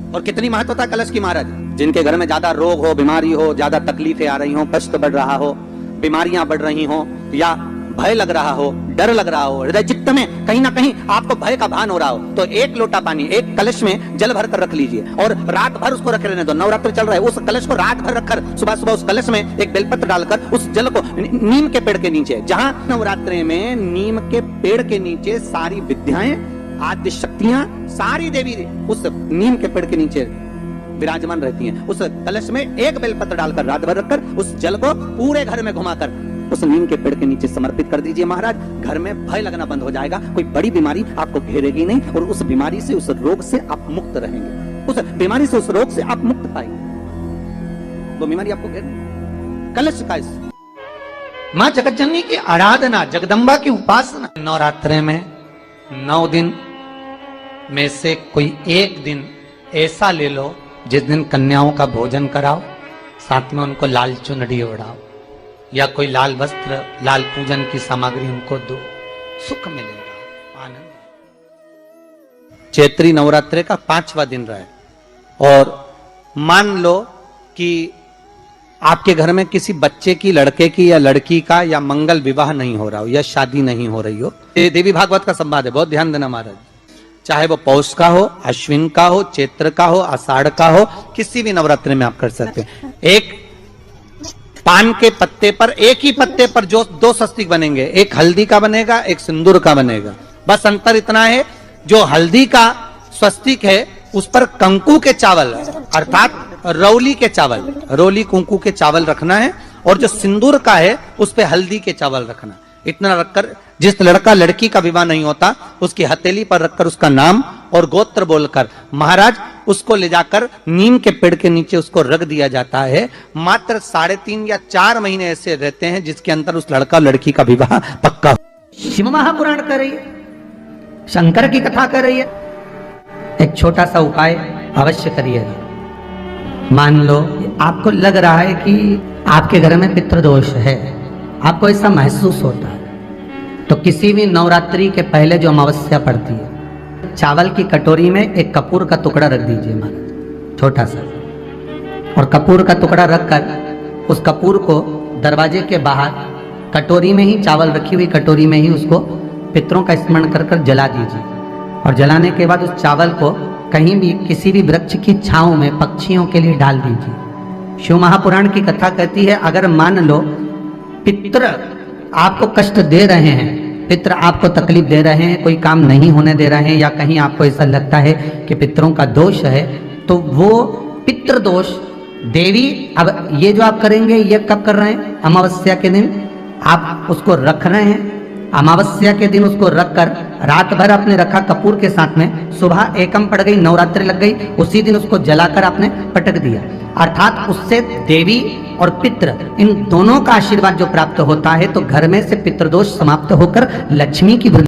और कितनी महत्वता कलश की महाराज। जिनके घर में ज्यादा रोग हो, बीमारी हो, ज्यादा तकलीफें आ रही हो, कष्ट बढ़ रहा हो, बीमारियां बढ़ रही हो, या भय लग रहा हो, डर लग रहा हो, हृदय चित्त में कहीं ना कहीं आपको भय का भान हो रहा हो, तो एक लोटा पानी एक कलश में जल भर कर रख लीजिए और रात भर उसको रखे रहने दो। नवरात्र चल रहा है, उस कलश को रात भर रखकर सुबह सुबह उस कलश में एक बेलपत्र डालकर उस जल को नीम के पेड़ के नीचे, जहां नवरात्रि में नीम के पेड़ के नीचे सारी विद्याएं, आद्य शक्तियां, सारी देवी उस नीम के पेड़ के नीचे विराजमान रहती हैं। उस कलश में एक बेलपत्र डालकर रात भर रखकर उस जल को पूरे घर में घुमाकर उस नीम के पेड़ के नीचे समर्पित कर दीजिए महाराज। घर में भय लगना बंद हो जाएगा, कोई बड़ी बीमारी आपको घेरेगी नहीं और उस बीमारी से, उस रोग से आप मुक्त रहेंगे। उस बीमारी से, उस रोग से आप मुक्त पाएंगे। वो बीमारी आपको घेर कलश का मां जगतजननी की आराधना, जगदम्बा की उपासना। नवरात्रे में 9 दिन में से कोई एक दिन ऐसा ले लो जिस दिन कन्याओं का भोजन कराओ, साथ में उनको लाल चुनरी ओढ़ाओ या कोई लाल वस्त्र, लाल पूजन की सामग्री उनको दो, सुख मिलेगा, आनंद। चैत्री नवरात्रि का 5वां दिन रहा और मान लो कि आपके घर में किसी बच्चे की, लड़के की या लड़की का या मंगल विवाह नहीं हो रहा हो या शादी नहीं हो रही हो। ये देवी भागवत का संवाद है, बहुत ध्यान देना महाराज। चाहे वो पौष का हो, अश्विन का हो, चैत्र का हो, आषाढ़ का हो, किसी भी नवरात्रि में आप कर सकते हैं। एक पान के पत्ते पर, एक ही पत्ते पर जो 2 स्वस्तिक बनेंगे, एक हल्दी का बनेगा, एक सिंदूर का बनेगा। बस अंतर इतना है, जो हल्दी का स्वस्तिक है उस पर कंकु के चावल अर्थात रौली के चावल, रोली कुंकू के चावल रखना है, और जो सिंदूर का है उस पे हल्दी के चावल रखना। इतना रखकर जिस लड़का लड़की का विवाह नहीं होता उसकी हथेली पर रखकर उसका नाम और गोत्र बोलकर महाराज उसको ले जाकर नीम के पेड़ के नीचे उसको रख दिया जाता है। मात्र 3.5 या 4 महीने ऐसे रहते हैं जिसके अंदर उस लड़का लड़की का विवाह पक्का। शिव महापुराण कर रही है, शंकर की कथा कर रही है। एक छोटा सा उपाय अवश्य करिएगा। मान लो आपको लग रहा है कि आपके घर में पितृदोष है, आपको ऐसा महसूस होता है, तो किसी भी नवरात्रि के पहले जो अमावस्या पड़ती है, चावल की कटोरी में एक कपूर का टुकड़ा रख दीजिए महाराज, छोटा सा, और कपूर का टुकड़ा रखकर उस कपूर को दरवाजे के बाहर कटोरी में ही, चावल रखी हुई कटोरी में ही उसको पितरों का स्मरण कर कर जला दीजिए। और जलाने के बाद उस चावल को कहीं भी किसी भी वृक्ष की छांव में पक्षियों के लिए डाल दीजिए। शिव महापुराण की कथा कहती है, अगर मान लो पितृ आपको कष्ट दे रहे हैं, पितृ आपको तकलीफ दे रहे हैं, कोई काम नहीं होने दे रहे हैं, या कहीं आपको ऐसा लगता है कि पितरों का दोष है, तो वो पितृ दोष देवी, अब ये जो आप करेंगे ये कब कर रहे हैं? अमावस्या के दिन आप उसको रख रहे हैं। अमावस्या के दिन उसको रखकर रात भर आपने रखा कपूर के साथ में, सुबह एकम पड़ गई, नवरात्रि लग गई, उसी दिन उसको जलाकर आपने पटक दिया। अर्थात उससे देवी और पितृ इन दोनों का आशीर्वाद जो प्राप्त होता है, तो घर में से पितृदोष समाप्त होकर लक्ष्मी की वृद्धि